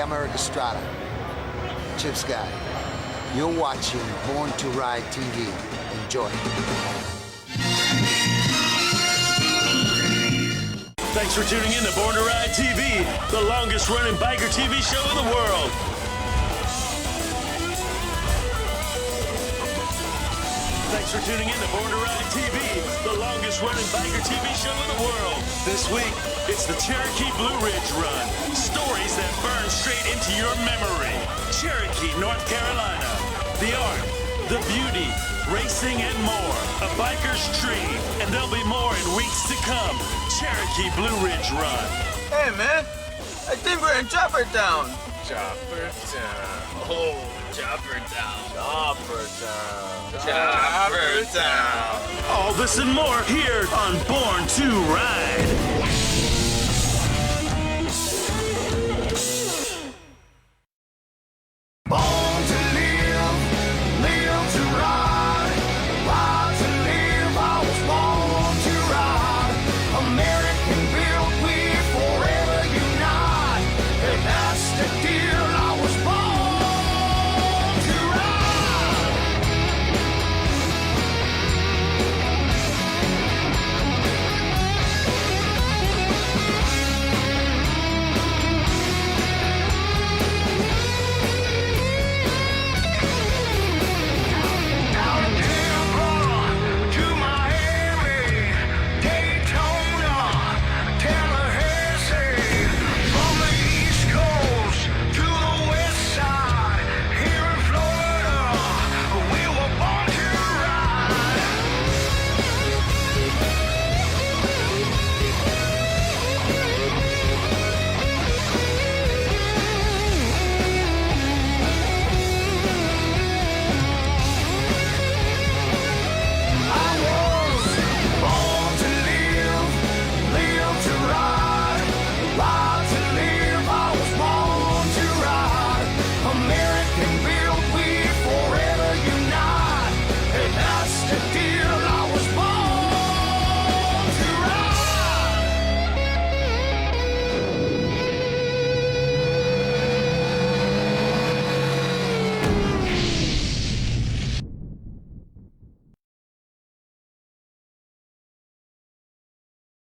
America Strada. Chip Scott. You're watching Born to Ride TV. Enjoy. Thanks for tuning in to Born to Ride TV, the longest running biker TV show in the world. Thanks for tuning in to Born to Ride TV, the longest running biker TV show in the world. This week, it's the Cherokee Blue Ridge Run. Stories that burn straight into your memory. Cherokee, North Carolina. The art, the beauty, racing and more. A biker's dream, and there'll be more in weeks to come. Cherokee Blue Ridge Run. Hey, man. I think we're in Choppertown. Choppertown. Oh, Choppertown. Choppertown. Choppertown. All this and more here on Born to Ride.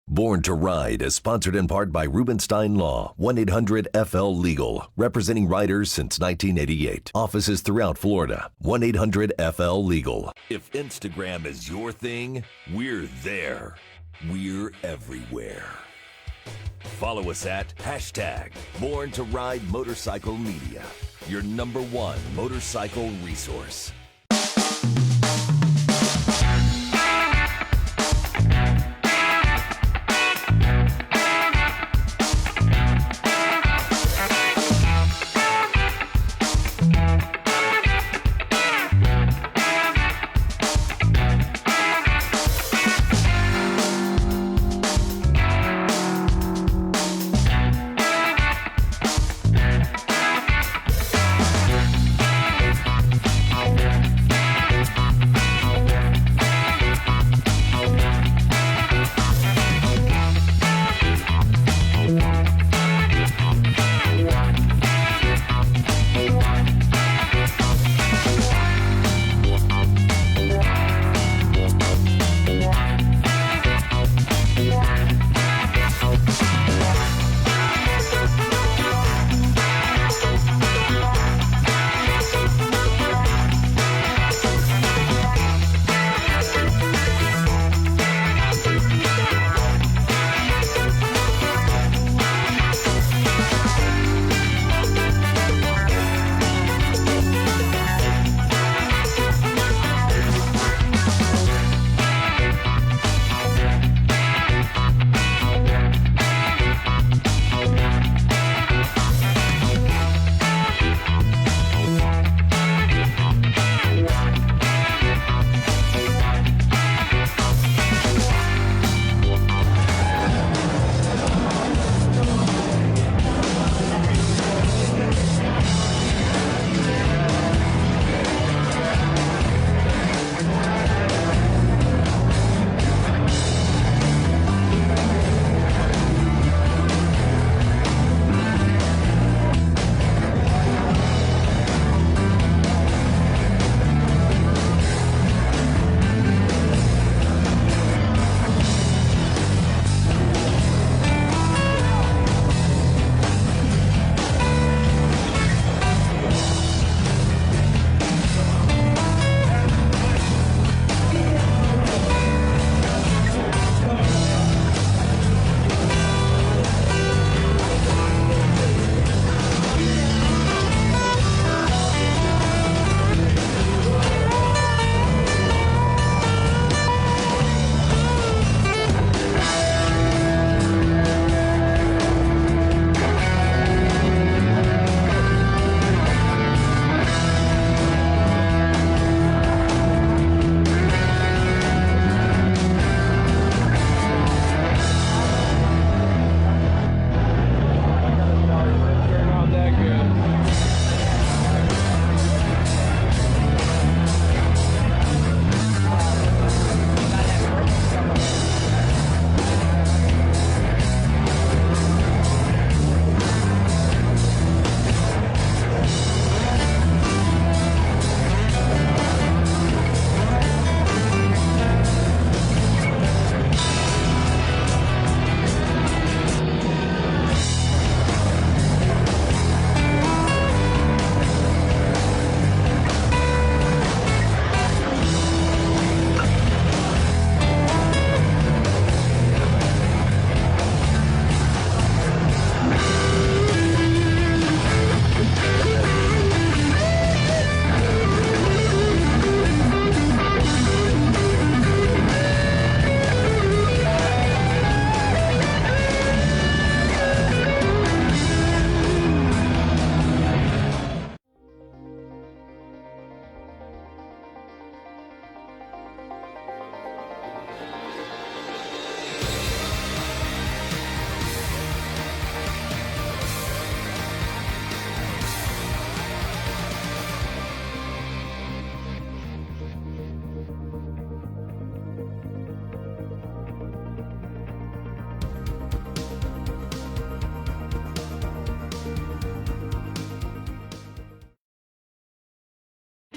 Born to Ride is sponsored in part by Rubenstein Law, 1-800-FL-LEGAL, representing riders since 1988. Offices throughout Florida, 1-800-FL-LEGAL. If Instagram is your thing, we're there. We're everywhere. Follow us at #Born to Ride Motorcycle Media, your #1 motorcycle resource.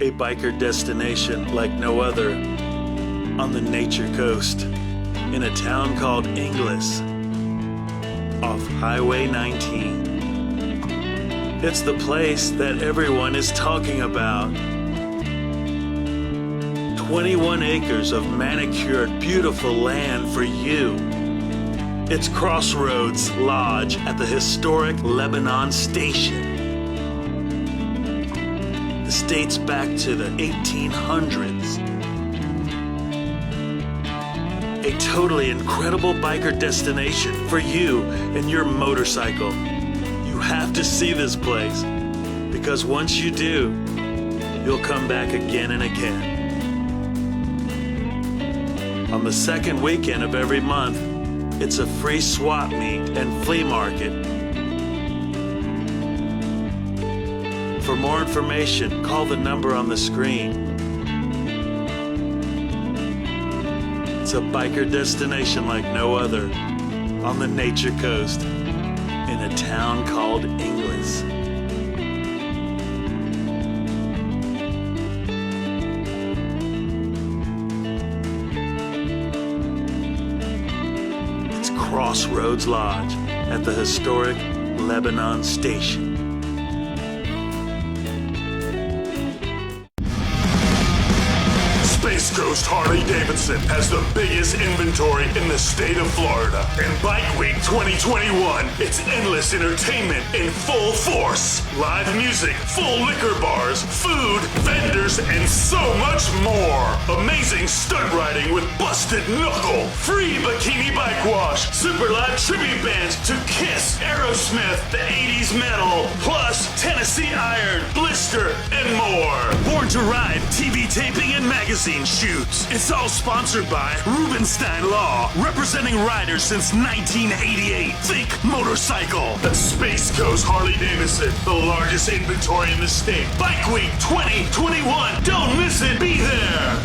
a biker destination like no other on the Nature Coast in a town called Inglis off Highway 19. It's the place that everyone is talking about. 21 acres of manicured, beautiful land for you. It's Crossroads Lodge at the historic Lebanon Station. This dates back to the 1800s. A totally incredible biker destination for you and your motorcycle. You have to see this place, because once you do, you'll come back again and again. On the second weekend of every month, it's a free swap meet and flea market. For more information, call the number on the screen. It's a biker destination like no other on the Nature Coast in a town called Inglis. It's Crossroads Lodge at the historic Lebanon Station. Space Coast Harley-Davidson has the biggest inventory in the state of Florida. And Bike Week 2021, it's endless entertainment in full force. Live music, full liquor bars, food, vendors, and so much more. Amazing stunt riding with Busted Knuckle, free bikini bike wash, super live tribute bands to Kiss, Aerosmith, the 80s metal, plus Tennessee Iron, Blister, and more. Born to Ride TV taping and magazine shoots. It's all sponsored by Rubenstein Law, representing riders since 1988. Think motorcycle. That's Space Coast Harley-Davidson, the largest inventory in the state. Bike Week 2021. Don't miss it. Be there.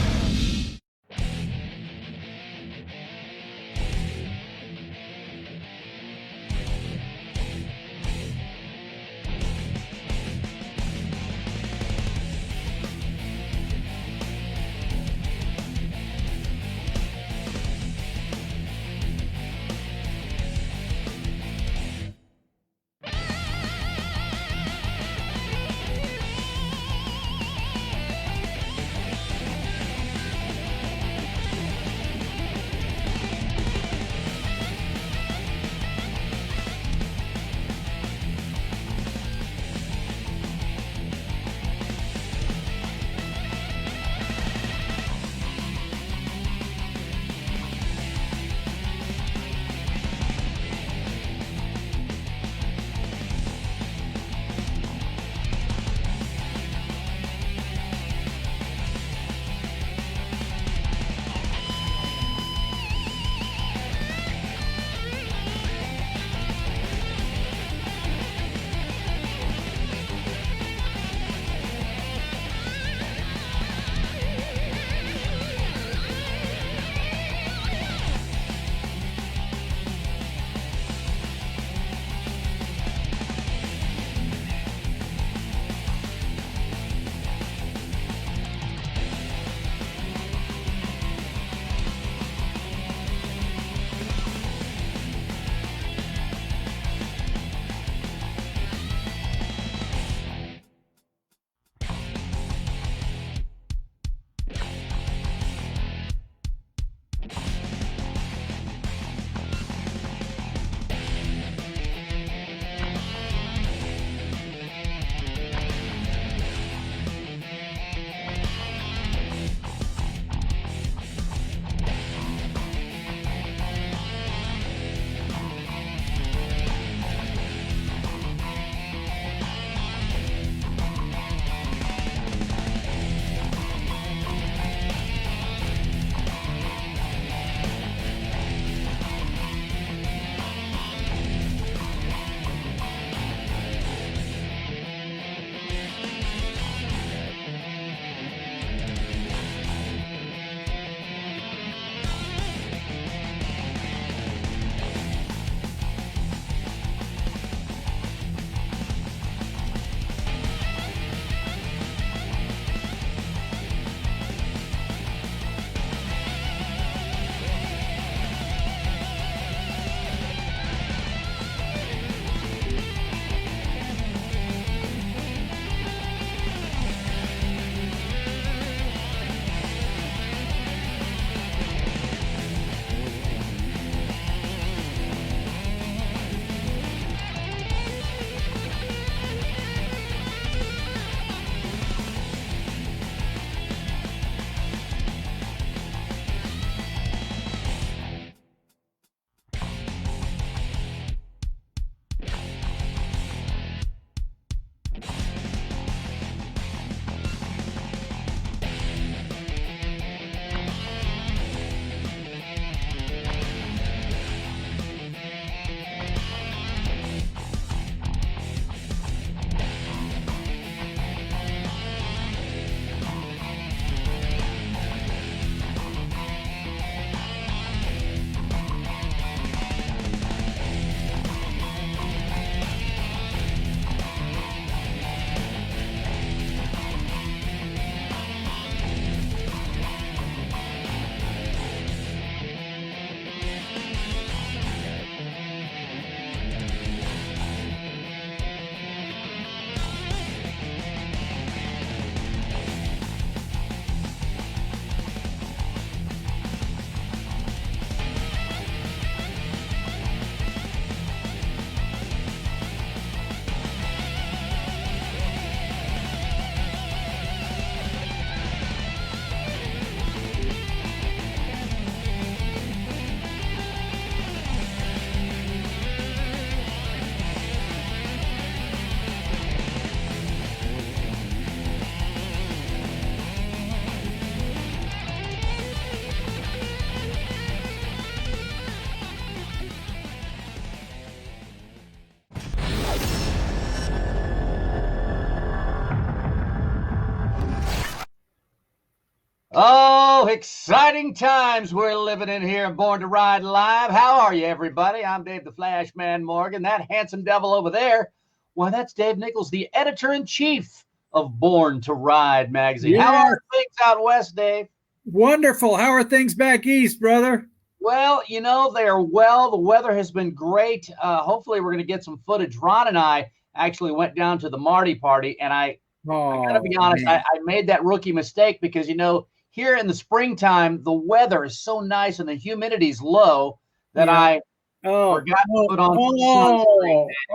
Oh, exciting times we're living in here, Born to Ride Live. How are you, everybody? I'm Dave the Flashman Morgan. That handsome devil over there, why, that's Dave Nichols, the editor-in-chief of Born to Ride magazine. Yeah. How are things out west, Dave? Wonderful. How are things back east, brother? Well, you know, they are well. The weather has been great. Hopefully we're going to get some footage. Ron and I actually went down to the Marty party, and I got to be honest, I made that rookie mistake because, you know, here in the springtime, the weather is so nice and the humidity's low that I forgot to put on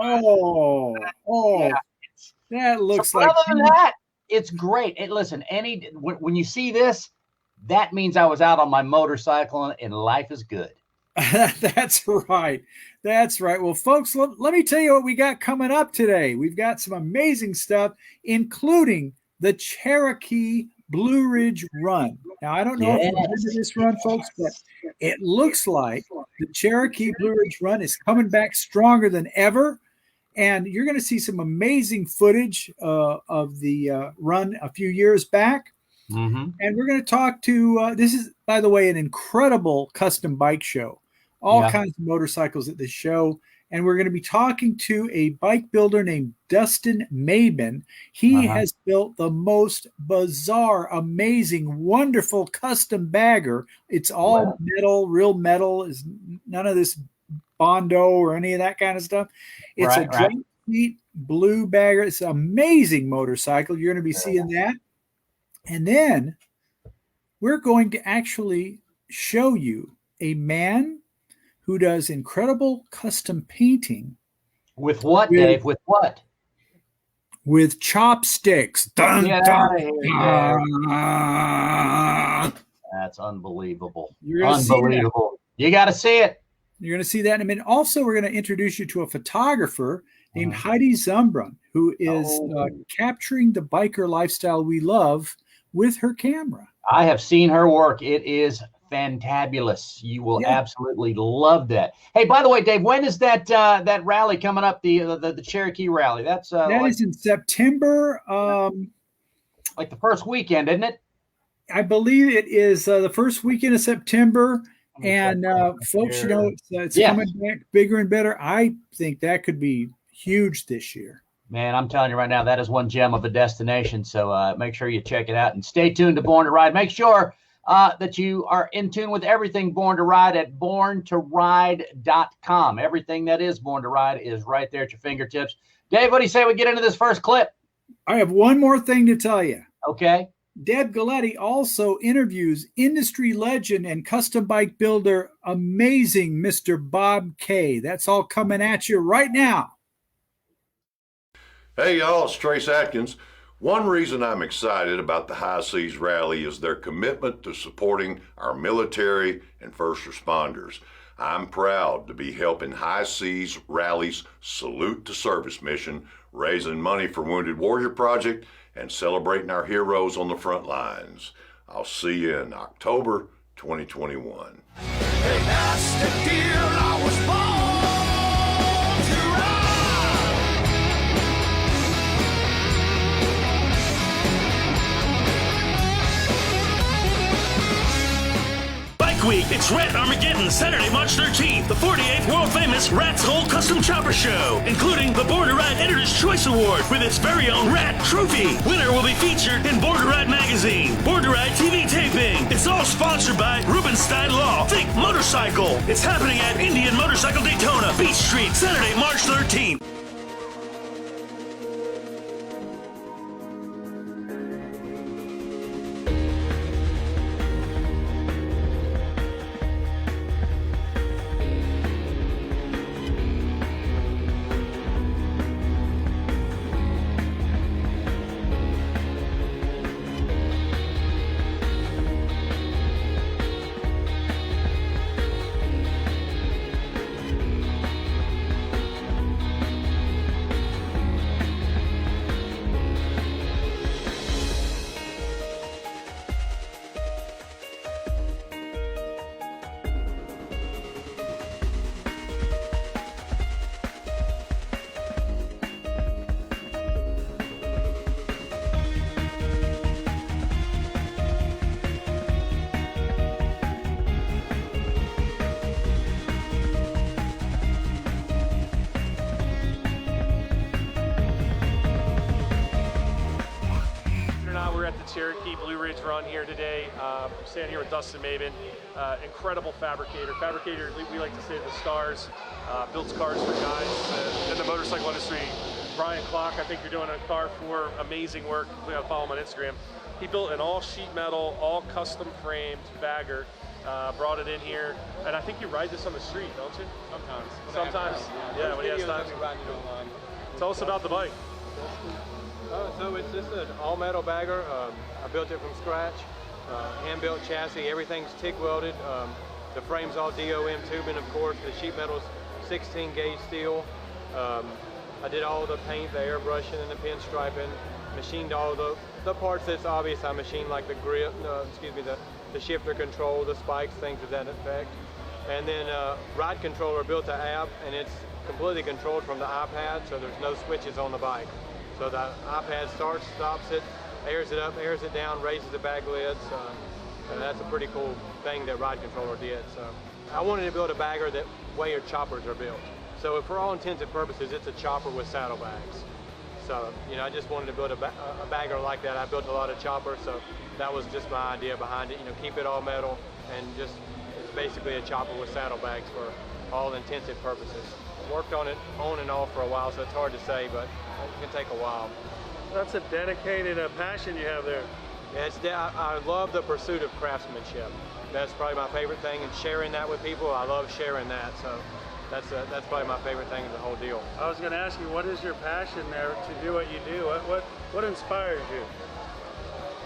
sunscreen. That looks but like. Other than that, it's great. Listen, when you see this, that means I was out on my motorcycle and life is good. That's right. That's right. Well, folks, let me tell you what we got coming up today. We've got some amazing stuff, including the Cherokee Blue Ridge Run. Now, I don't know if you've been to this run, folks, but it looks like the Cherokee Blue Ridge Run is coming back stronger than ever. And you're going to see some amazing footage of the run a few years back. Mm-hmm. And we're going to talk to, this is, by the way, an incredible custom bike show. All kinds of motorcycles at this show. And we're going to be talking to a bike builder named Dustin Mabin. He has built the most bizarre, amazing, wonderful custom bagger. It's all metal, real metal. Is none of this Bondo or any of that kind of stuff. It's a drop seat blue bagger. It's an amazing motorcycle. You're going to be seeing that. And then we're going to actually show you a man who does incredible custom painting. With what, Dave? With what? With chopsticks. Dun, Get dun, out of here, dun. That's unbelievable. You're gonna Unbelievable. You got to see it. You're going to see that in a minute. Also, we're going to introduce you to a photographer named Heidi Zumbrun, who is capturing the biker lifestyle we love with her camera. I have seen her work. It is fantabulous. You will absolutely love that. Hey, by the way, Dave, when is that rally coming up? The Cherokee rally. That is in September. Like the first weekend, isn't it? I believe it is the first weekend of September. And folks, you know, it's coming back bigger and better. I think that could be huge this year. Man, I'm telling you right now, that is one gem of a destination. So make sure you check it out and stay tuned to Born to Ride. Make sure that you are in tune with everything Born to Ride at borntoride.com. Everything that is Born to Ride is right there at your fingertips. Dave, what do you say we get into this first clip? I have one more thing to tell you. Okay. Deb Galletti also interviews industry legend and custom bike builder, amazing Mr. Bob Kay. That's all coming at you right now. Hey, y'all, it's Trace Atkins. One reason I'm excited about the High Seas Rally is their commitment to supporting our military and first responders. I'm proud to be helping High Seas Rally's Salute to Service mission, raising money for Wounded Warrior Project, and celebrating our heroes on the front lines. I'll see you in October 2021. Hey, that's the deal. I was born to Bike Week, it's Rat Armageddon, Saturday, March 13th, the 48th world-famous Rat's Hole Custom Chopper Show, including the Born to Ride Editor's Choice Award with its very own Rat Trophy. Winner will be featured in Born to Ride magazine, Born to Ride TV taping. It's all sponsored by Rubenstein Law. Think motorcycle. It's happening at Indian Motorcycle Daytona, Beach Street, Saturday, March 13th. Cherokee Blue Ridge run here today. I'm standing here with Dustin Maben, incredible fabricator. Fabricator, we like to say the stars, builds cars for guys in the motorcycle industry. Brian Clock, I think you're doing a car for amazing work. We gotta follow him on Instagram. He built an all sheet metal, all custom framed bagger, brought it in here, and I think you ride this on the street, don't you? Sometimes. Sometimes, yeah, when he has time. Tell us about the bike. So it's just an all-metal bagger. I built it from scratch. Hand-built chassis. Everything's TIG welded. The frame's all DOM tubing, of course. The sheet metal's 16-gauge steel. I did all the paint, the airbrushing, and the pinstriping. Machined all the parts that's obvious. I machined like the grip, the shifter control, the spikes, things of that effect. And then ride controller built the app, and it's completely controlled from the iPad, so there's no switches on the bike. So the iPad starts, stops it, airs it up, airs it down, raises the bag lids. And that's a pretty cool thing that ride controller did. So I wanted to build a bagger that way your choppers are built. So for all intents and purposes, it's a chopper with saddlebags. So, you know, I just wanted to build a bagger like that. I built a lot of choppers, so that was just my idea behind it. You know, keep it all metal and just, it's basically a chopper with saddlebags for all intents and purposes. Worked on it on and off for a while, so it's hard to say, but it can take a while. That's a dedicated passion you have there. Yeah, I love the pursuit of craftsmanship. That's probably my favorite thing, and sharing that with people, I love sharing that. So that's probably my favorite thing in the whole deal. I was going to ask you, what is your passion there to do what you do? What inspires you?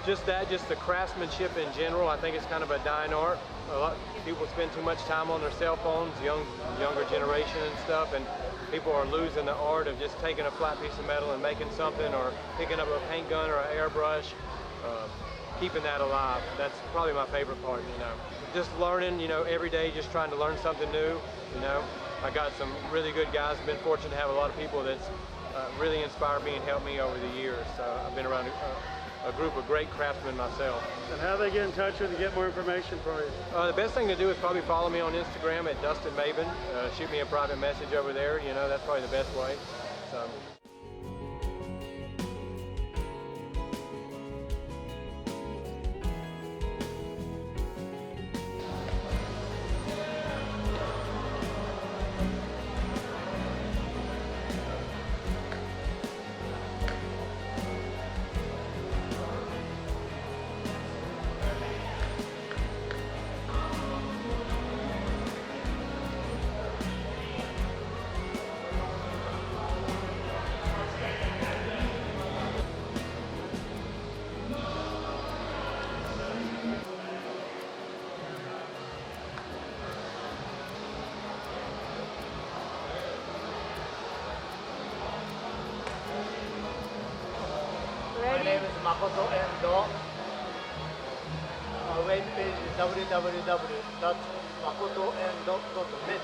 Just the craftsmanship in general. I think it's kind of a dying art. A lot of people spend too much time on their cell phones, younger generation and stuff, and people are losing the art of just taking a flat piece of metal and making something, or picking up a paint gun or an airbrush, keeping that alive. That's probably my favorite part, you know. Just learning, you know, every day, just trying to learn something new, you know. I got some really good guys. I've been fortunate to have a lot of people that's really inspired me and helped me over the years. So I've been around a group of great craftsmen myself. And how do they get in touch with you, get more information from you? The best thing to do is probably follow me on Instagram at Dustin Maben. Shoot me a private message over there. You know, that's probably the best way. So. My name is Makoto Endo. Our webpage is www.makotoendo.net.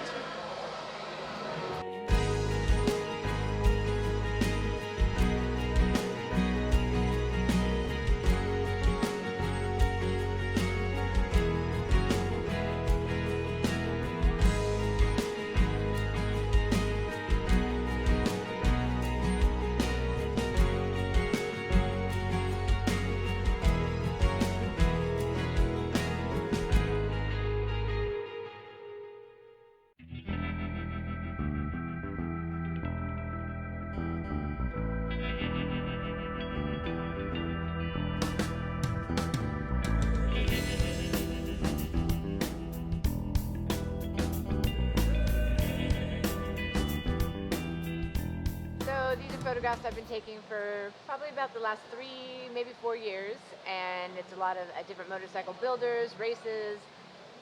These are photographs I've been taking for probably about the last 3, maybe 4 years, and it's a lot of different motorcycle builders, races.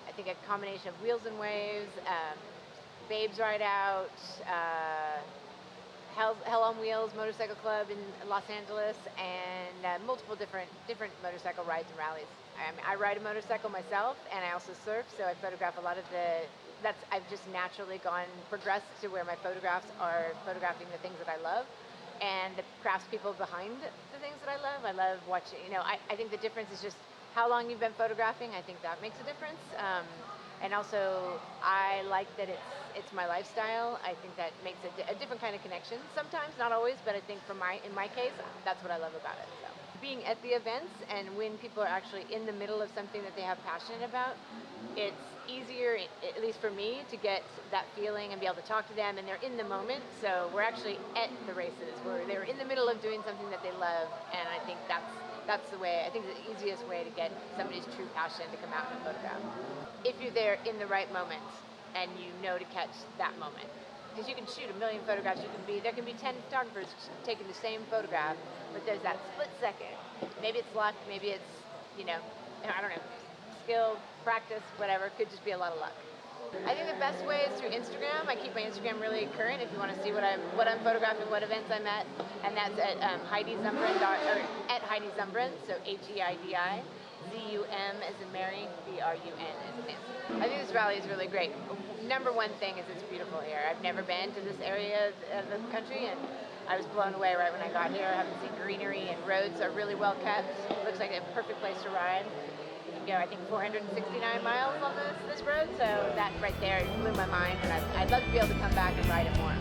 I think a combination of wheels and waves, Babes Ride Out, Hell on Wheels Motorcycle Club in Los Angeles, and multiple different motorcycle rides and rallies. I ride a motorcycle myself, and I also surf, so I photograph a lot of I've just naturally progressed to where my photographs are photographing the things that I love and the craftspeople behind the things that I love. I love watching, you know, I think the difference is just how long you've been photographing. I think that makes a difference. And also, I like that it's my lifestyle. I think that makes a different kind of connection. Sometimes, not always, but I think in my case, that's what I love about it. So. being at the events, and when people are actually in the middle of something that they have passion about, it's easier, at least for me, to get that feeling and be able to talk to them, and they're in the moment. So we're actually at the races where they're in the middle of doing something that they love, and I think that's the way, I think the easiest way to get somebody's true passion to come out in a photograph. If you're there in the right moment and you know to catch that moment. Because you can shoot a million photographs, there can be 10 photographers taking the same photograph, but there's that split second. Maybe it's luck, maybe it's, I don't know, skill, practice, whatever. Could just be a lot of luck. I think the best way is through Instagram. I keep my Instagram really current if you want to see what I'm photographing, what events I'm at, and that's at Heidi Zumbrin, or at Heidi Zumbrin, so Heidi ZUM as in Mary, BRUN as in Nancy. I think this rally is really great. Number one thing is it's beautiful here. I've never been to this area of the country, and I was blown away right when I got here. I haven't seen greenery, and roads are really well kept. It looks like a perfect place to ride. You can go, I think, 469 miles on this road, so that right there blew my mind, and I'd love to be able to come back and ride it more.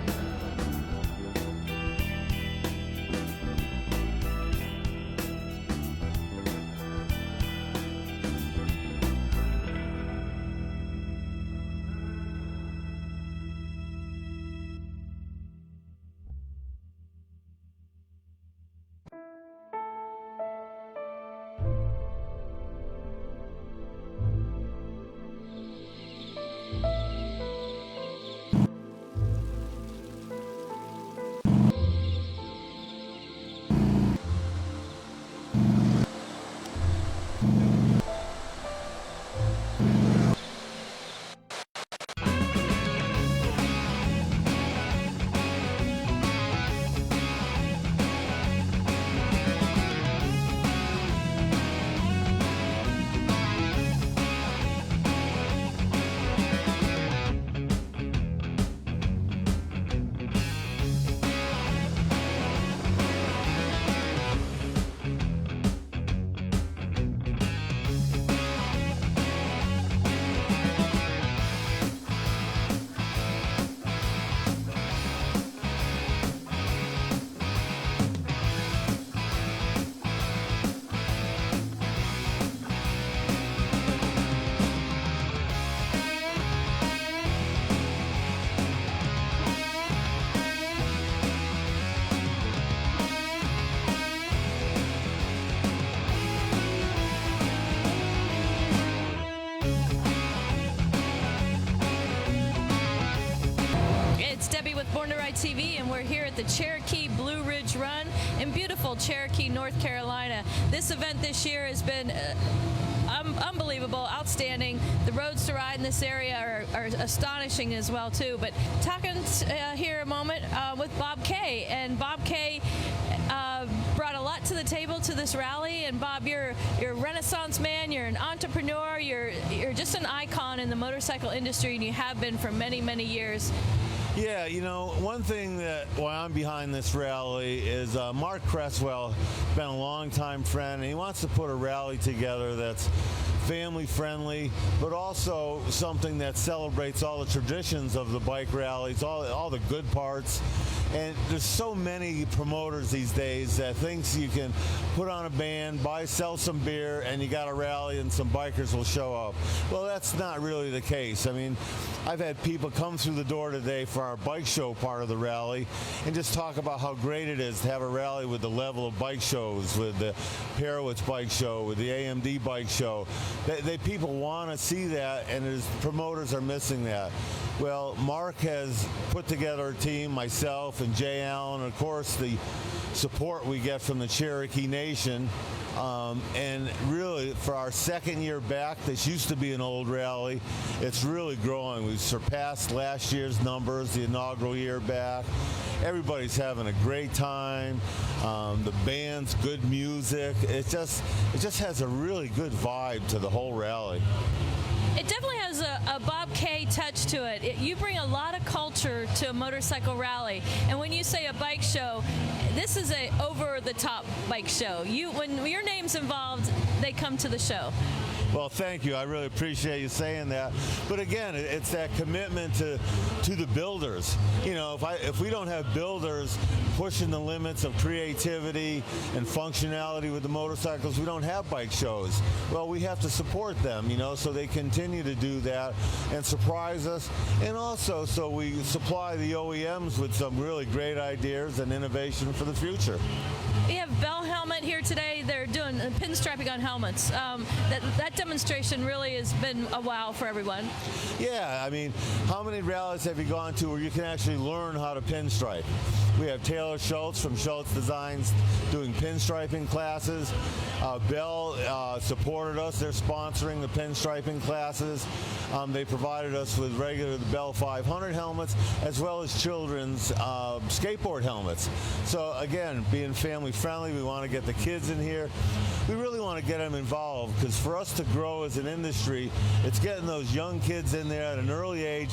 TV, and we're here at the Cherokee Blue Ridge Run in beautiful Cherokee, North Carolina. This event this year has been unbelievable, outstanding. The roads to ride in this area are astonishing as well too. But talking here a moment with Bob Kay, and Bob Kay brought a lot to the table to this rally. And Bob, you're a Renaissance man, you're an entrepreneur, you're just an icon in the motorcycle industry, and you have been for many, many years. Yeah, you know, one thing that why I'm behind this rally is Mark Cresswell, been a long-time friend, and he wants to put a rally together that's family-friendly, but also something that celebrates all the traditions of the bike rallies, all the good parts. And there's so many promoters these days that thinks you can put on a band, sell some beer, and you got a rally and some bikers will show up. Well, that's not really the case. I mean, I've had people come through the door today for our bike show part of the rally and just talk about how great it is to have a rally with the level of bike shows, with the Perowitz bike show, with the AMD bike show. People want to see that, and promoters are missing that. Well, Mark has put together a team, myself and Jay Allen, and of course the support we get from the Cherokee Nation. And really, for our second year back, this used to be an old rally. It's really growing. We've surpassed last year's numbers, the inaugural year back. Everybody's having a great time. The band's good music. It just has a really good vibe to the whole rally. It definitely has a Bob Kay touch to it. You bring a lot of culture to a motorcycle rally. And when you say a bike show, this is a over-the-top bike show. When your name's involved, they come to the show. Well, thank you. I really appreciate you saying that. But again, it's that commitment to the builders. You know, if we don't have builders pushing the limits of creativity and functionality with the motorcycles, we don't have bike shows. Well, we have to support them, you know, so they continue to do that and surprise us. And also so we supply the OEMs with some really great ideas and innovation for the future. We have Bell Helmet here today. They're doing pinstriping on helmets. That demonstration really has been a wow for everyone. Yeah, I mean, how many rallies have you gone to where you can actually learn how to pinstripe? We have Taylor Schultz from Schultz Designs doing pinstriping classes. Bell supported us. They're sponsoring the pinstriping classes. They provided us with regular Bell 500 helmets as well as children's skateboard helmets. So again, being family friendly, we want to get the kids in here. We really want to get them involved because for us to grow as an industry, it's getting those young kids in there at an early age,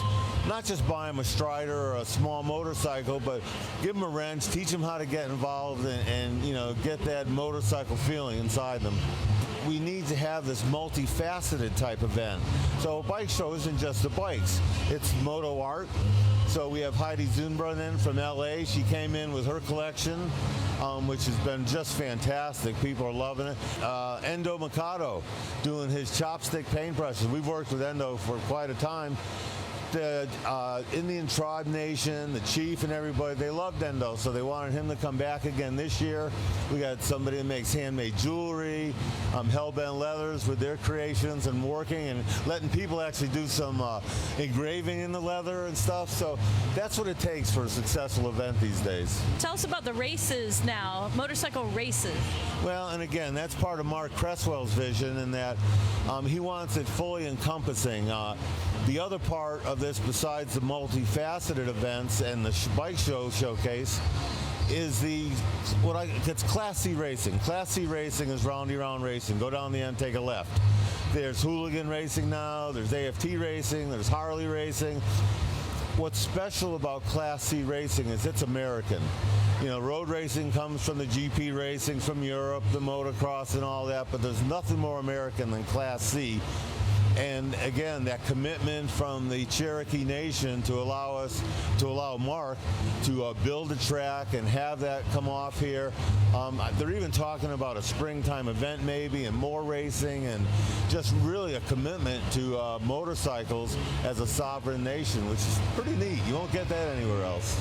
not just buy them a Strider or a small motorcycle, but give them a wrench, teach them how to get involved and you know, get that motorcycle feeling inside them. We need to have this multifaceted type event. So a bike show isn't just the bikes, it's moto art. So we have Heidi Zunbrunn in from LA. She came in with her collection, which has been just fantastic. People are loving it. Endo Mikado doing his chopstick paintbrushes. We've worked with Endo for quite a time. The Indian Tribe Nation, the chief and everybody, they loved Endo, so they wanted him to come back again this year. We got somebody that makes handmade jewelry, Hellbent Leathers with their creations and working and letting people actually do some engraving in the leather and stuff. So that's what it takes for a successful event these days. Tell us about the races now, motorcycle races. Well, and again, that's part of Mark Cresswell's vision in that he wants it fully encompassing. The other part of this, besides the multifaceted events and the bike show showcase, is it's Class C racing. Class C racing is roundy round racing. Go down the end, take a left. There's hooligan racing now. There's AFT racing. There's Harley racing. What's special about Class C racing is it's American. You know, road racing comes from the GP racing from Europe, the motocross and all that, but there's nothing more American than Class C. And again, that commitment from the Cherokee Nation to allow Mark to build a track and have that come off here. They're even talking about a springtime event maybe and more racing and just really a commitment to motorcycles as a sovereign nation, which is pretty neat. You won't get that anywhere else.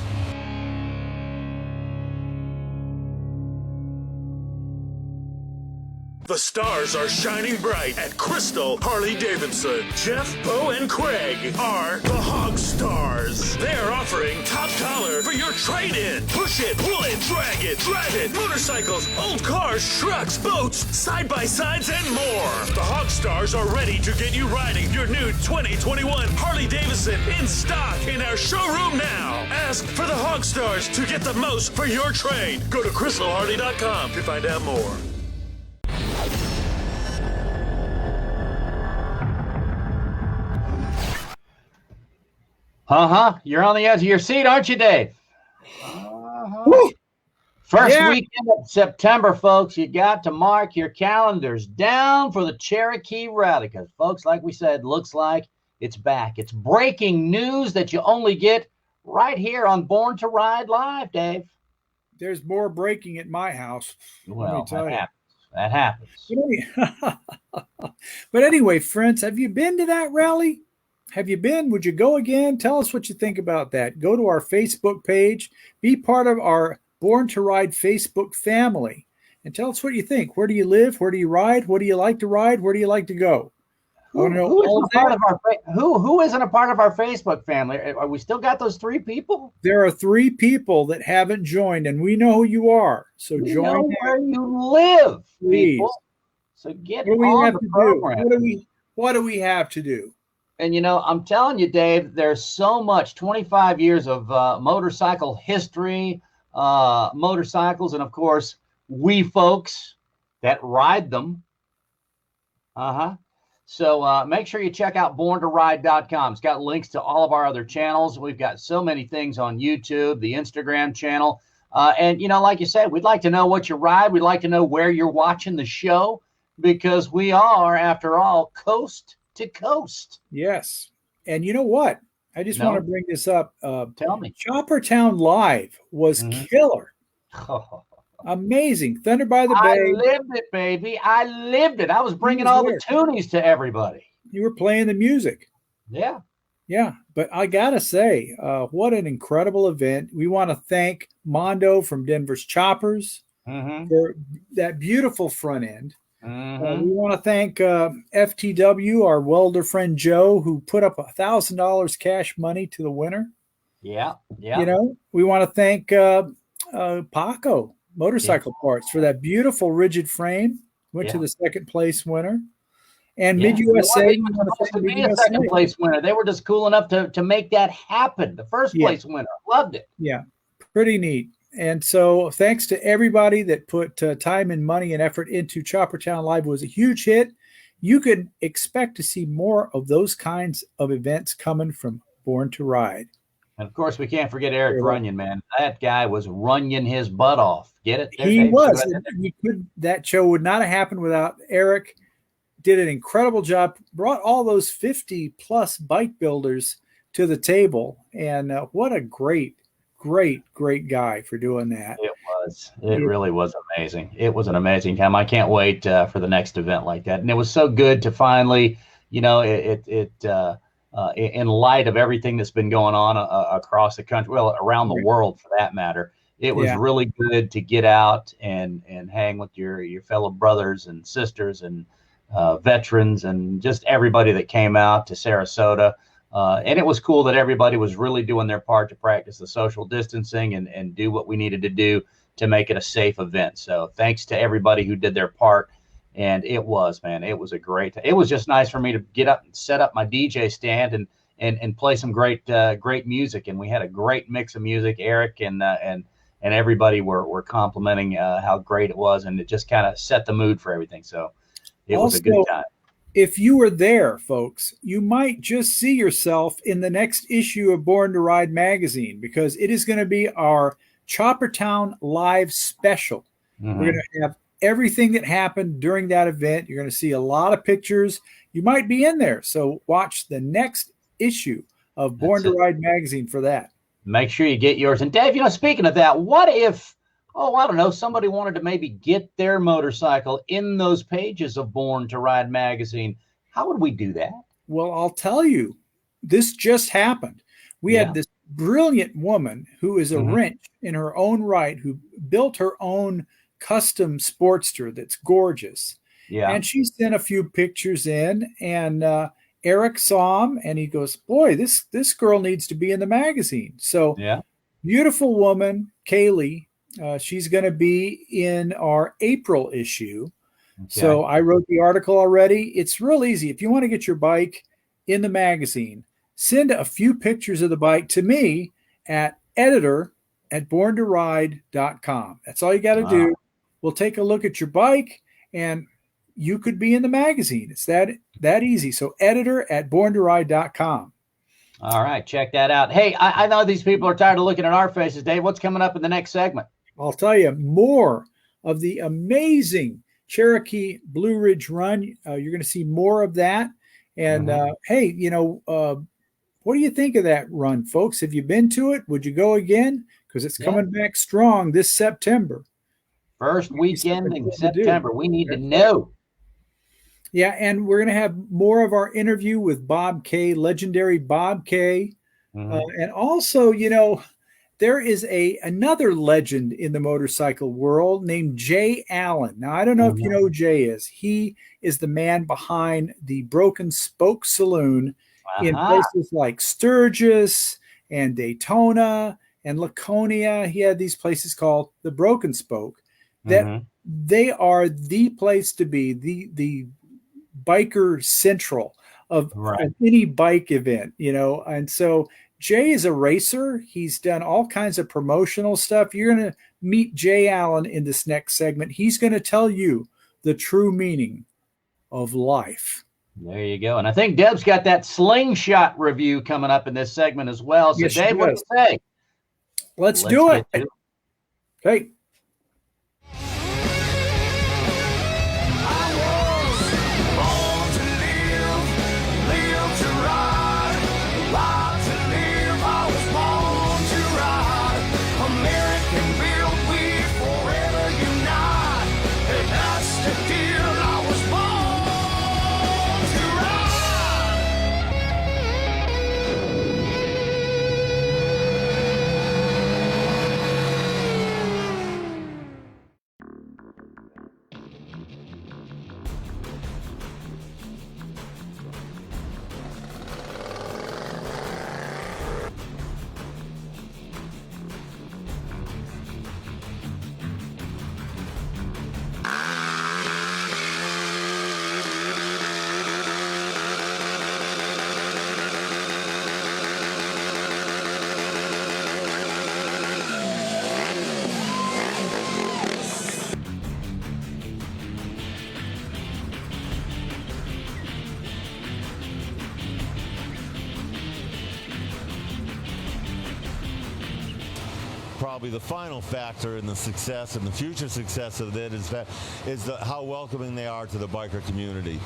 The stars are shining bright at Crystal Harley-Davidson. Jeff, Bo, and Craig are the Hog Stars. They're offering top dollar for your trade-in. Push it, pull it, drag it, drive it, motorcycles, old cars, trucks, boats, side-by-sides, and more. The Hog Stars are ready to get you riding your new 2021 Harley-Davidson in stock in our showroom now. Ask for the Hog Stars to get the most for your trade. Go to crystalharley.com to find out more. You're on the edge of your seat, aren't you, Dave? First weekend of September, folks. You got to mark your calendars down for the Cherokee Rally because, folks, like we said, looks like it's back. It's breaking news that you only get right here on Born to Ride Live, Dave. There's more breaking at my house. Well, that happens. But anyway, friends, have you been to that rally? Have you been? Would you go again? Tell us what you think about that. Go to our Facebook page. Be part of our Born to Ride Facebook family. And tell us what you think. Where do you live? Where do you ride? What do you like to ride? Where do you like to go? Who isn't a part of our Facebook family? Are we still got those 3 people? There are 3 people that haven't joined, and we know who you are. So we join. Know where you live, please. People. So get what do we on have the to program. do? What do we have to do? And, you know, I'm telling you, Dave, there's so much, 25 years of motorcycle history, motorcycles, and, of course, we folks that ride them. So make sure you check out borntoride.com. It's got links to all of our other channels. We've got so many things on YouTube, the Instagram channel. And, you know, like you said, we'd like to know what you ride. We'd like to know where you're watching the show. because we are, after all, coast to coast. Yes. And you know what? I just want to bring this up. Tell me. Choppertown Live was killer. Amazing. Thunder by the Bay. I lived it, baby. I lived it. I was bringing all the toonies to everybody. You were playing the music. Yeah. Yeah. But I got to say, what an incredible event. We want to thank Mondo from Denver's Choppers for that beautiful front end. We want to thank FTW, our welder friend Joe, who put up $1,000 cash money to the winner. Yeah. Yeah. You know, we want to thank Paco Motorcycle Parts for that beautiful rigid frame. Went to the second place winner. And Mid USA, second place winner. They were just cool enough to make that happen. The first place winner. Loved it. Yeah, pretty neat. And so thanks to everybody that put time and money and effort into Choppertown Live. It was a huge hit. You could expect to see more of those kinds of events coming from Born to Ride. And of course, we can't forget Eric Runyon, man. That guy was running his butt off. Get it? He was. That show would not have happened without Eric. Did an incredible job. Brought all those 50-plus bike builders to the table. And what a great guy for doing that. It was. It really was amazing. It was an amazing time. I can't wait for the next event like that. And it was so good to finally, you know, in light of everything that's been going on across the country, well, around the world for that matter, it was really good to get out and hang with your fellow brothers and sisters and veterans and just everybody that came out to Sarasota. And it was cool that everybody was really doing their part to practice the social distancing and do what we needed to do to make it a safe event. So thanks to everybody who did their part. And it was a great, it was just nice for me to get up and set up my DJ stand and play some great music. And we had a great mix of music. Eric and everybody were complimenting how great it was. And it just kind of set the mood for everything. So it was a good time. If you were there, folks, you might just see yourself in the next issue of Born to Ride magazine, because it is going to be our Choppertown Live special. We're going to have everything that happened during that event. You're going to see a lot of pictures. You might be in there. So watch the next issue of Born to Ride magazine for that. Make sure you get yours. And Dave, you know, speaking of that, what if, I don't know, somebody wanted to maybe get their motorcycle in those pages of Born to Ride magazine? How would we do that? Well, I'll tell you, this just happened. We had this brilliant woman who is a wrench in her own right, who built her own custom Sportster that's gorgeous. Yeah. And she sent a few pictures in, and Eric saw them, and he goes, boy, this girl needs to be in the magazine. So beautiful woman, Kaylee, she's going to be in our April issue. Okay. So I wrote the article already. It's real easy. If you want to get your bike in the magazine, send a few pictures of the bike to me at editor@borntoride.com. That's all you got to do. We'll take a look at your bike, and you could be in the magazine. It's that easy. So editor@borntoride.com. All right, check that out. Hey, I know these people are tired of looking at our faces, Dave. What's coming up in the next segment? I'll tell you more of the amazing Cherokee Blue Ridge Run. You're going to see more of that. And hey, you know, what do you think of that run, folks? Have you been to it? Would you go again? Because it's coming back strong this September. First weekend in September. We need to know. Yeah, and we're going to have more of our interview with Bob Kay, legendary Bob Kay. And also, you know, there is another legend in the motorcycle world named Jay Allen. Now, I don't know if you know who Jay is. He is the man behind the Broken Spoke Saloon in places like Sturgis and Daytona and Laconia. He had these places called the Broken Spoke that they are the place to be, the biker central of any bike event, you know. And so Jay is a racer. He's done all kinds of promotional stuff. You're going to meet Jay Allen in this next segment. He's going to tell you the true meaning of life. There you go. And I think Deb's got that slingshot review coming up in this segment as well. So yes, Dave, what do you say? Let's do it. Okay. probably the final factor in the success and the future success of it is how welcoming they are to the biker community.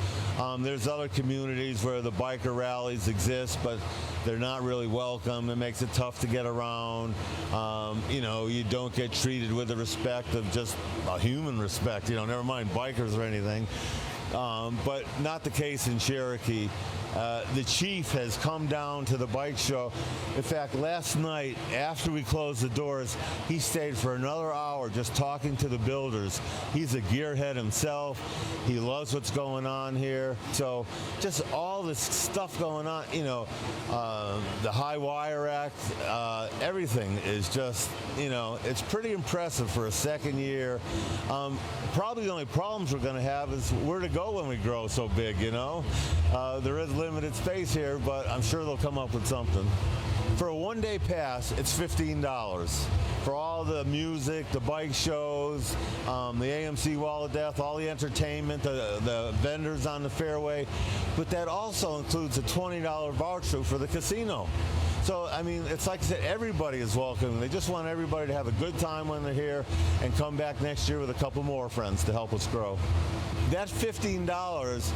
There's other communities where the biker rallies exist, but they're not really welcome. It makes it tough to get around. You know, you don't get treated with the respect of just a human respect, you know, never mind bikers or anything. But not the case in Cherokee. The chief has come down to the bike show. In fact, last night, after we closed the doors, he stayed for another hour just talking to the builders. He's a gearhead himself. He loves what's going on here. So just all this stuff going on, you know, the High Wire Act, everything is just, you know, it's pretty impressive for a second year. Probably the only problems we're going to have is where to go when we grow so big, you know. There is limited space here, but I'm sure they'll come up with something. For a one-day pass, it's $15. For all the music, the bike shows, the AMC Wall of Death, all the entertainment, the vendors on the fairway. But that also includes a $20 voucher for the casino. So, I mean, it's like I said, everybody is welcome. They just want everybody to have a good time when they're here and come back next year with a couple more friends to help us grow. That $15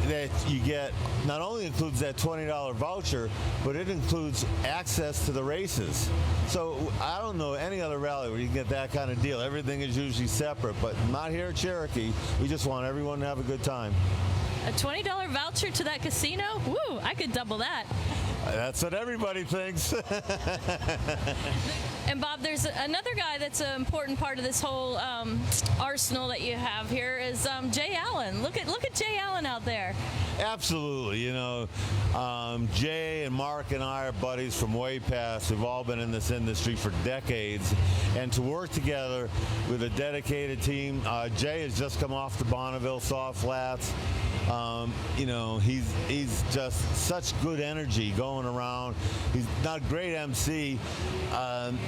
that you get not only includes that $20 voucher, but it includes access to the races. So I don't know any other rally where you can get that kind of deal. Everything is usually separate, but not here at Cherokee. We just want everyone to have a good time. A $20 voucher to that casino? Woo, I could double that. That's what everybody thinks. And Bob, there's another guy that's an important part of this whole arsenal that you have here is Jay Allen. Look at Jay Allen out there. Absolutely. You know, Jay and Mark and I are buddies from way past. We've all been in this industry for decades. And to work together with a dedicated team, Jay has just come off the Bonneville Soft Flats. You know, he's just such good energy going around. He's not a great MC.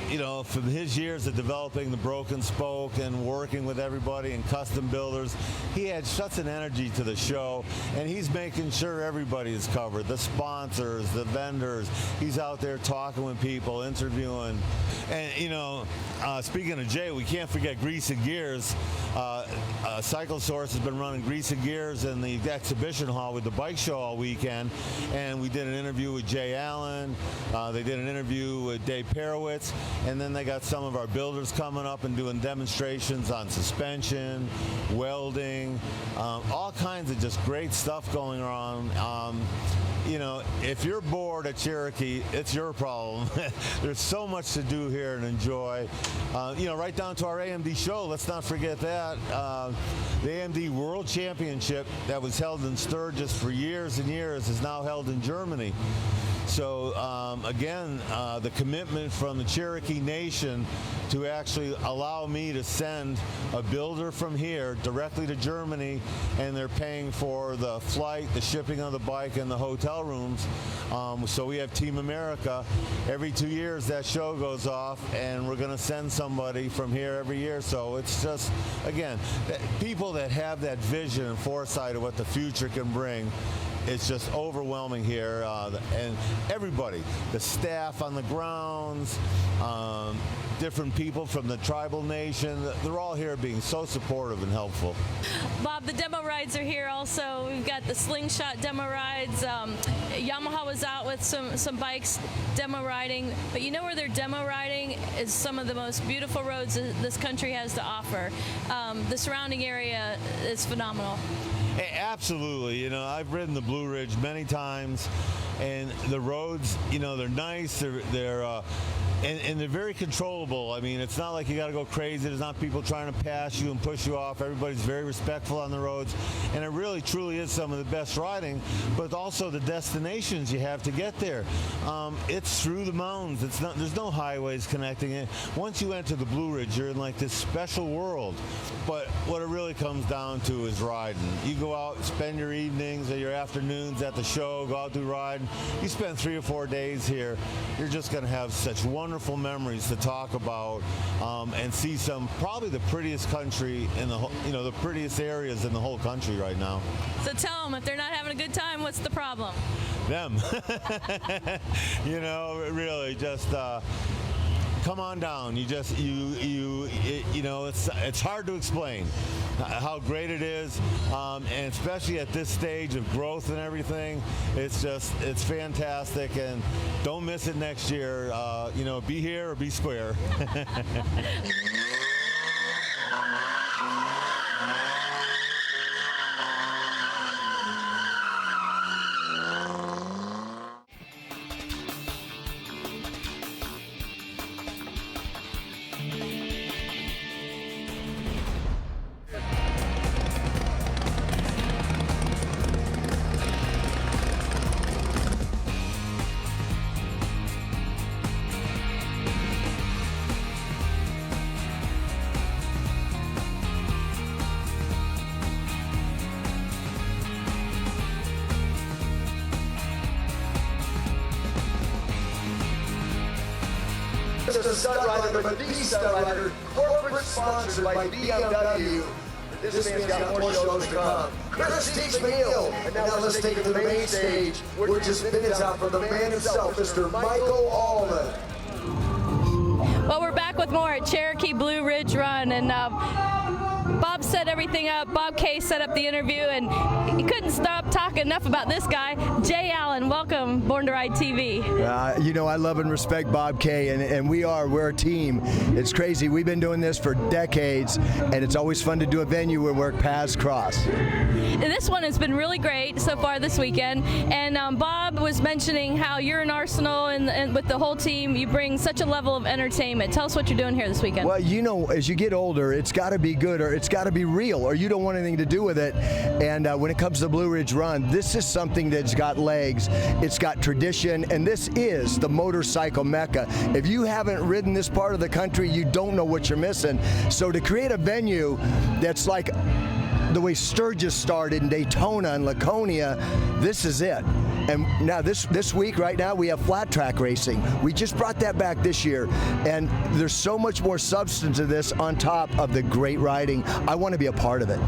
You know, from his years of developing the Broken Spoke and working with everybody and custom builders, he had such an energy to the show, and he's making sure everybody is covered. The sponsors, the vendors. He's out there talking with people, interviewing. And, you know, speaking of Jay, we can't forget Grease and Gears. Cycle Source has been running Grease and Gears in the exhibition hall with the bike show all weekend, and we did an interview with Jay Allen. They did an interview with Dave Perowitz, and then they got some of our builders coming up and doing demonstrations on suspension, welding, all kinds of just great stuff going on. You know, if you're bored at Cherokee, it's your problem. There's so much to do here and enjoy. You know, right down to our AMD show, let's not forget that. The AMD World Championship that was held in Sturgis for years and years is now held in Germany. So again, the commitment from the Cherokee Nation to actually allow me to send a builder from here directly to Germany, and they're paying for the flight, the shipping of the bike, and the hotel rooms. So we have Team America. Every 2 years that show goes off, and we're going to send somebody from here every year. So it's just, again, people that have that vision and foresight of what the future can bring. It's just overwhelming here, and everybody, the staff on the grounds, different people from the tribal nation, they're all here being so supportive and helpful. Bob, the demo rides are here also. We've got the slingshot demo rides. Yamaha was out with some bikes demo riding, but you know where they're demo riding is some of the most beautiful roads this country has to offer. The surrounding area is phenomenal. Absolutely. You know, I've ridden the Blue Ridge many times, and the roads, you know, they're nice. They're and they're very controllable. I mean, it's not like you got to go crazy. There's not people trying to pass you and push you off. Everybody's very respectful on the roads, and it really, truly is some of the best riding, but also the destinations you have to get there. It's through the mountains. It's not. There's no highways connecting it. Once you enter the Blue Ridge, you're in like this special world. But what it really comes down to is riding. You go out, spend your evenings or your afternoons at the show, go out do riding. You spend 3 or 4 days here. You're just going to have such wonderful memories to talk about, and see probably the prettiest country in the the prettiest areas in the whole country right now. So tell them, if they're not having a good time, what's the problem? Them. You know, really just come on down. It's hard to explain how great it is, and especially at this stage of growth and everything. It's fantastic, and don't miss it next year. Be here or be square. Just a stud rider, but the stud rider, corporate sponsored by BMW. This man's got more shows to come. Chris takes McNeil, and now let's take it to the main stage. We're just minutes out from the man himself, Mr. Michael Allman. Well, we're back with more at Cherokee Blue Ridge Run, and Bob set everything up. Bob K set up the interview, and he couldn't stop talking enough about this guy. Jay Allen, welcome, Born to Ride TV. I love and respect Bob K, and we're a team. It's crazy. We've been doing this for decades, and it's always fun to do a venue where paths cross. This one has been really great so far this weekend, and Bob was mentioning how you're in Arsenal, and with the whole team, you bring such a level of entertainment. Tell us what you're doing here this weekend. Well, as you get older, it's got to be good, or it's got to be real, or you don't want anything to do with it. And when it comes to the Blue Ridge Run, this is something that's got legs, it's got tradition, and this is the motorcycle mecca. If you haven't ridden this part of the country, you don't know what you're missing. So to create a venue that's like the way Sturgis started in Daytona and Laconia, this is it. And now this week, right now, we have flat track racing. We just brought that back this year, and there's so much more substance to this on top of the great riding. I want to be a part of it.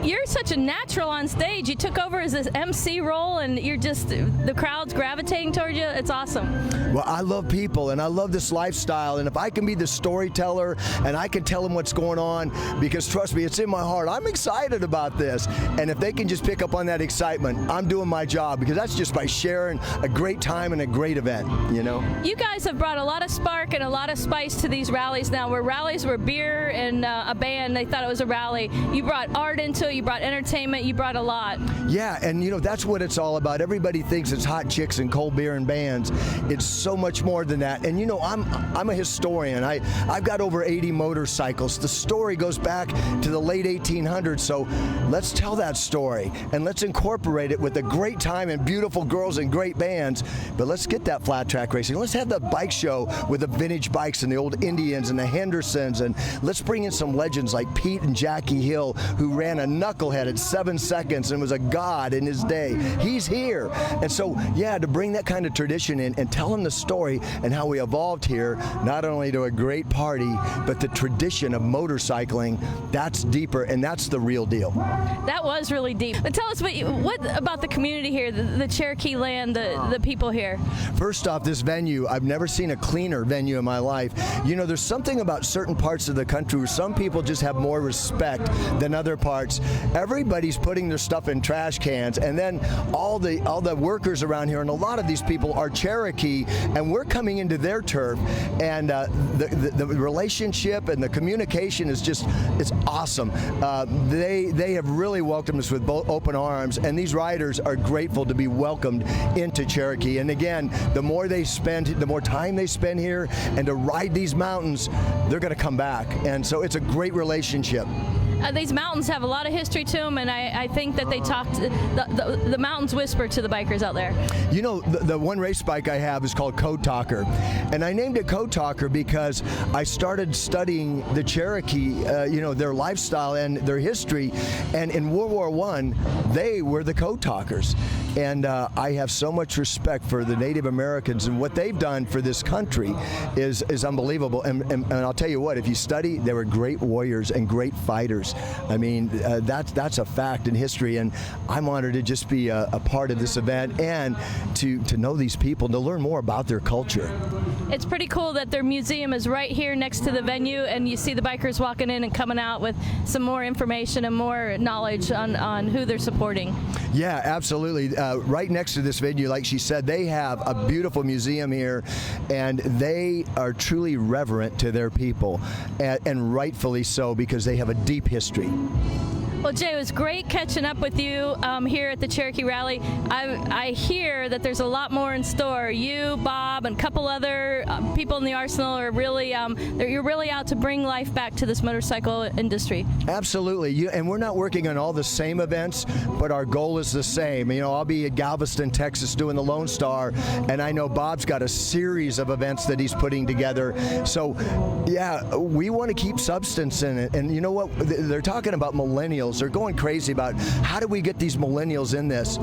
You're such a natural on stage. You took over as this MC role, and the crowd's gravitating towards you. It's awesome. Well, I love people, and I love this lifestyle, and if I can be the storyteller and I can tell them what's going on, because trust me, it's in my heart. I'm excited about this, and if they can just pick up on that excitement, I'm doing my job, because that's just by sharing a great time and a great event, You guys have brought a lot of spark and a lot of spice to these rallies now, where rallies were beer and a band. They thought it was a rally. You brought art into it, you brought entertainment, you brought a lot. Yeah, and that's what it's all about. Everybody thinks it's hot chicks and cold beer and bands. It's so much more than that. And I'm a historian. I've got over 80 motorcycles. The story goes back to the late 1800s, so let's tell that story, and let's incorporate it with a great time and beautiful girls and great bands. But let's get that flat track racing. Let's have the bike show with the vintage bikes and the old Indians and the Hendersons, and let's bring in some legends like Pete and Jackie Hill, who ran a knucklehead at 7 seconds and was a god in his day. He's here. And so, to bring that kind of tradition in and tell them the story and how we evolved here, not only to a great party, but the tradition of motorcycling, that's deeper, and that's the real deal. That was really deep. But tell us, what about the community here, the Cherokee land, the people here? First off, this venue, I've never seen a cleaner venue in my life. There's something about certain parts of the country where some people just have more respect than other parts. Everybody's putting their stuff in trash cans, and then all the workers around here, and a lot of these people are Cherokee, and we're coming into their turf, and the relationship and the communication is it's awesome. They have really welcomed us with both open arms, and these riders are grateful to be welcomed into Cherokee. And again, the more time they spend here and to ride these mountains, they're going to come back. And so it's a great relationship. These mountains have a lot of history to them, and I think that they the mountains whisper to the bikers out there. The one race bike I have is called Code Talker, and I named it Code Talker because I started studying the Cherokee, their lifestyle and their history, and in World War I, they were the Code Talkers. And I have so much respect for the Native Americans, and what they've done for this country is unbelievable. And I'll tell you what, if you study, they were great warriors and great fighters. lives. I mean, that's a fact in history, and I'm honored to just be a part of this event and to know these people, to learn more about their culture. It's pretty cool that their museum is right here next to the venue, and you see the bikers walking in and coming out with some more information and more knowledge on who they're supporting. Yeah, absolutely. Right next to this venue, like she said, they have a beautiful museum here, and they are truly reverent to their people, and rightfully so, because they have a deep history. Well, Jay, it was great catching up with you here at the Cherokee Rally. I hear that there's a lot more in store. You, Bob, and a couple other people in the arsenal are really, you're really out to bring life back to this motorcycle industry. Absolutely, and we're not working on all the same events, but our goal is the same. You know, I'll be at Galveston, Texas doing the Lone Star, and I know Bob's got a series of events that he's putting together. So, yeah, we want to keep substance in it. And you know what? They're talking about millennials. They're going crazy about how do we get these millennials in this.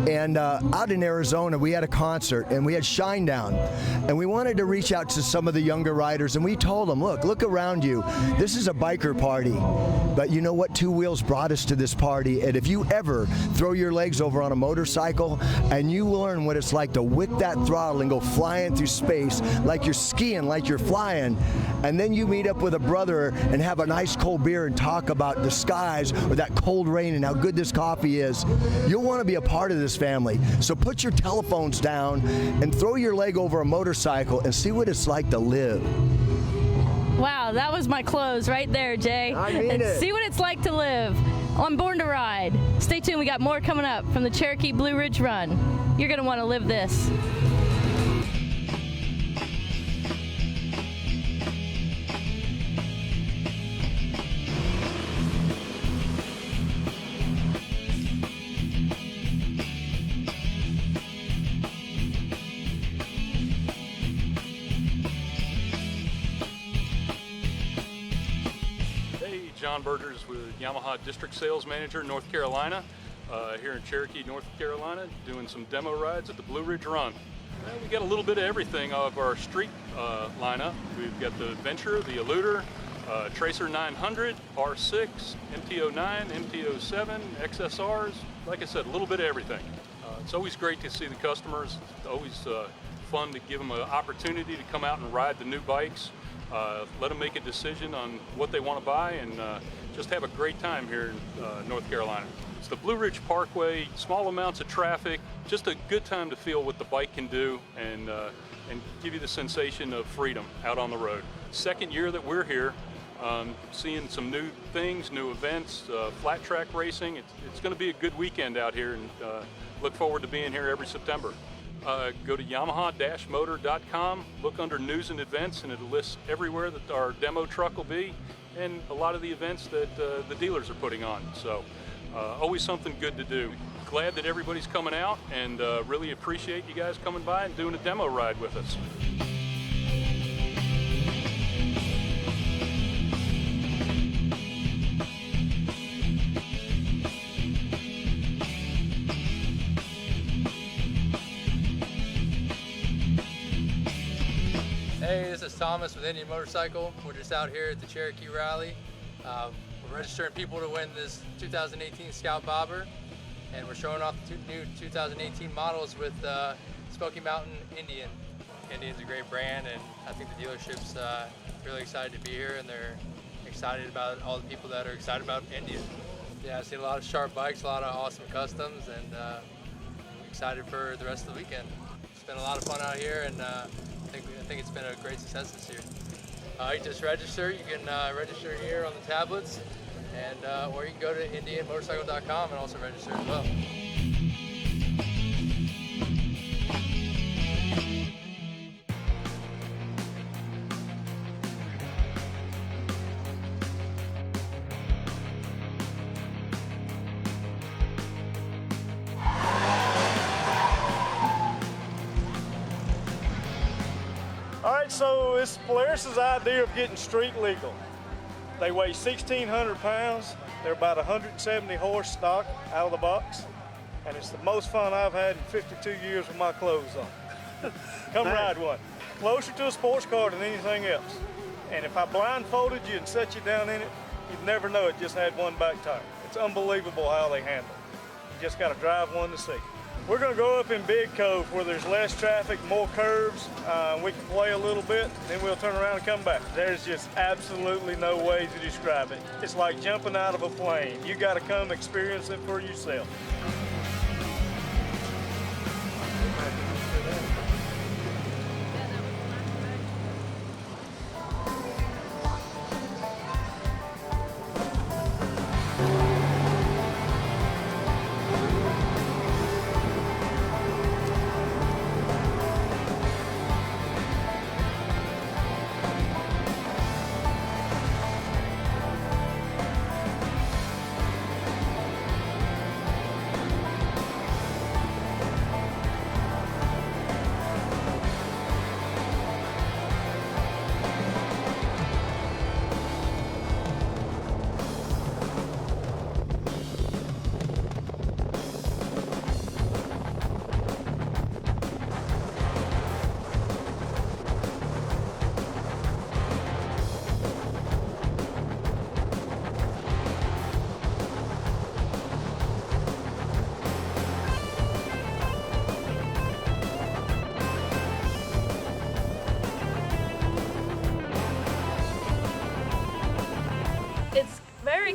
And out in Arizona, we had a concert and we had Shinedown, and we wanted to reach out to some of the younger riders, and we told them, look around you. This is a biker party, but you know what? Two Wheels brought us to this party, and if you ever throw your legs over on a motorcycle and you learn what it's like to whip that throttle and go flying through space like you're skiing, like you're flying, and then you meet up with a brother and have a nice cold beer and talk about the skies or that cold rain and how good this coffee is, you'll want to be a part of this family. So put your telephones down and throw your leg over a motorcycle and see what it's like to live. Wow, that was my close right there, Jay. I mean it. See what it's like to live on Born to Ride. Stay tuned, we got more coming up from the Cherokee Blue Ridge Run. You're going to want to live this. John Burgers with Yamaha District Sales Manager, North Carolina, here in Cherokee, North Carolina, doing some demo rides at the Blue Ridge Run. We got a little bit of everything of our street lineup. We've got the Venture, the Eluder, Tracer 900, R6, MT-09, MT-07, XSRs. Like I said, a little bit of everything. It's always great to see the customers. It's always fun to give them an opportunity to come out and ride the new bikes. Let them make a decision on what they want to buy, and just have a great time here in North Carolina. It's the Blue Ridge Parkway, small amounts of traffic, just a good time to feel what the bike can do and give you the sensation of freedom out on the road. Second year that we're here, seeing some new things, new events, flat track racing. It's going to be a good weekend out here, and look forward to being here every September. Go to Yamaha-motor.com, look under news and events, and it'll list everywhere that our demo truck will be and a lot of the events that the dealers are putting on. So always something good to do. Glad that everybody's coming out, and really appreciate you guys coming by and doing a demo ride with us. Hey, this is Thomas with Indian Motorcycle. We're just out here at the Cherokee Rally. We're registering people to win this 2018 Scout Bobber, and we're showing off the new 2018 models with Smoky Mountain Indian. Indian's a great brand, and I think the dealership's really excited to be here, and they're excited about all the people that are excited about Indian. Yeah, I've seen a lot of sharp bikes, a lot of awesome customs, and I'm excited for the rest of the weekend. It's been a lot of fun out here, and I think it's been a great success this year. You just register. You can register here on the tablets, and or you can go to indianmotorcycle.com and also register as well. So it's Polaris's idea of getting street legal. They weigh 1,600 pounds. They're about 170 horse stock out of the box. And it's the most fun I've had in 52 years with my clothes on. Come ride one. Closer to a sports car than anything else. And if I blindfolded you and set you down in it, you'd never know it just had one back tire. It's unbelievable how they handle it. You just got to drive one to see. We're going to go up in Big Cove where there's less traffic, more curves. We can play a little bit, then we'll turn around and come back. There's just absolutely no way to describe it. It's like jumping out of a plane. You got to come experience it for yourself.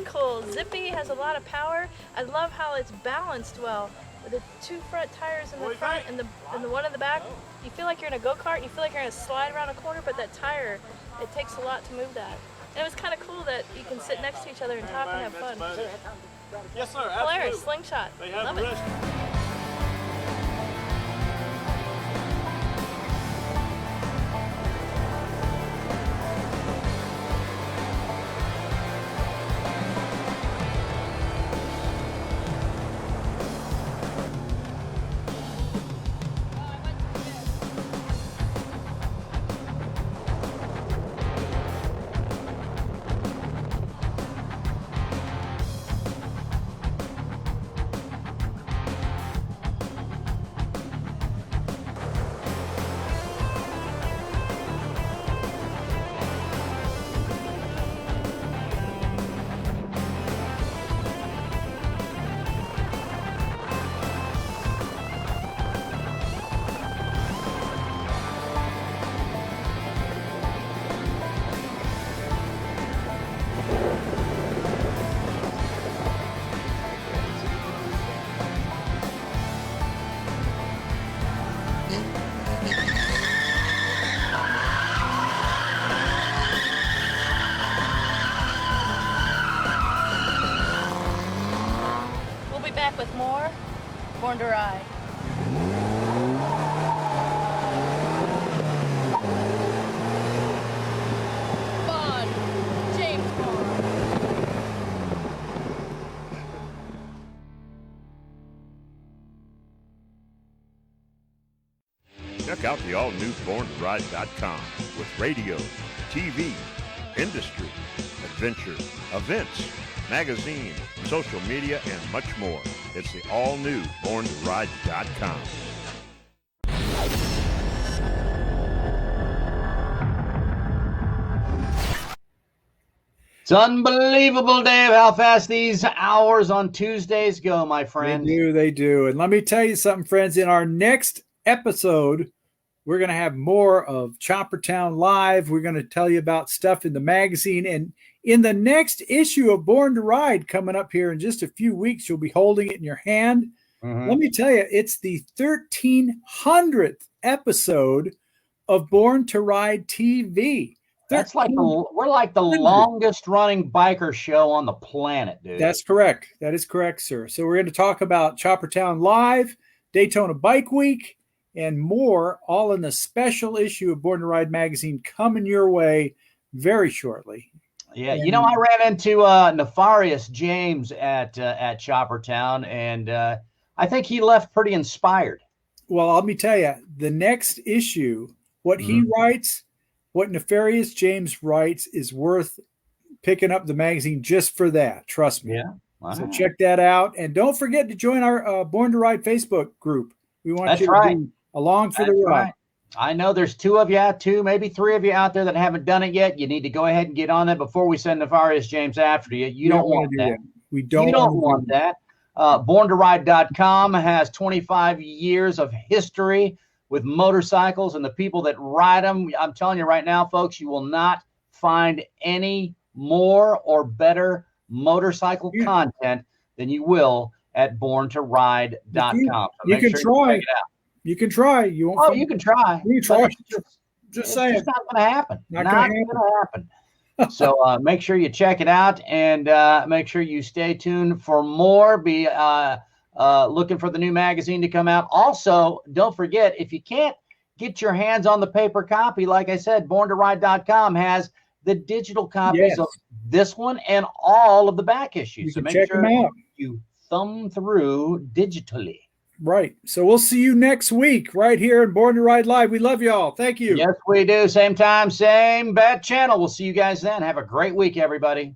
Cool. Zippy has a lot of power. I love how it's balanced well. With the two front tires in the front and the one in the back, you feel like you're in a go-kart. You feel like you're going to slide around a corner, but that tire, it takes a lot to move that. And it was kind of cool that you can sit next to each other and talk and have fun. Yes, sir. Polaris, slingshot. They have love a it. restaurant. With more Born to Ride. Bond, James Bond. Check out the all-new BornToRide.com with radio, TV, industry, adventure, events, magazine, social media, and much more. It's the all-new BornToRide.com. It's unbelievable, Dave, how fast these hours on Tuesdays go, my friend. They do. And let me tell you something, friends. In our next episode, we're going to have more of Choppertown Live. We're going to tell you about stuff in the magazine. And in the next issue of Born to Ride coming up here in just a few weeks, you'll be holding it in your hand. Mm-hmm. Let me tell you, it's the 1300th episode of Born to Ride TV. That's like we're like the longest running biker show on the planet, dude. That's correct. That is correct, sir. So we're going to talk about Choppertown Live, Daytona Bike Week, and more, all in the special issue of Born to Ride magazine coming your way very shortly. Yeah, you know, I ran into Nefarious James at Choppertown, and I think he left pretty inspired. Well, let me tell you, the next issue, what he writes, what Nefarious James writes is worth picking up the magazine just for that. Trust me. Yeah. Wow. So check that out. And don't forget to join our Born to Ride Facebook group. We want you to be along for the ride. I know there's two, maybe three of you out there that haven't done it yet. You need to go ahead and get on that before we send Nefarious James after you. You don't want that. We don't. You don't want that. BornToRide.com has 25 years of history with motorcycles and the people that ride them. I'm telling you right now, folks, you will not find any more or better motorcycle content than you will at BornToRide.com. So you can try. You can try. You won't. You can try. You try. Just saying. It's not going to happen. Not going gonna to happen. So make sure you check it out and make sure you stay tuned for more. Be looking for the new magazine to come out. Also, don't forget, if you can't get your hands on the paper copy, like I said, BornToRide.com has the digital copies of this one and all of the back issues. So make sure you thumb through digitally. Right. So we'll see you next week right here in Born to Ride Live. We love y'all. Thank you. Yes, we do. Same time, same bad channel. We'll see you guys then. Have a great week, everybody.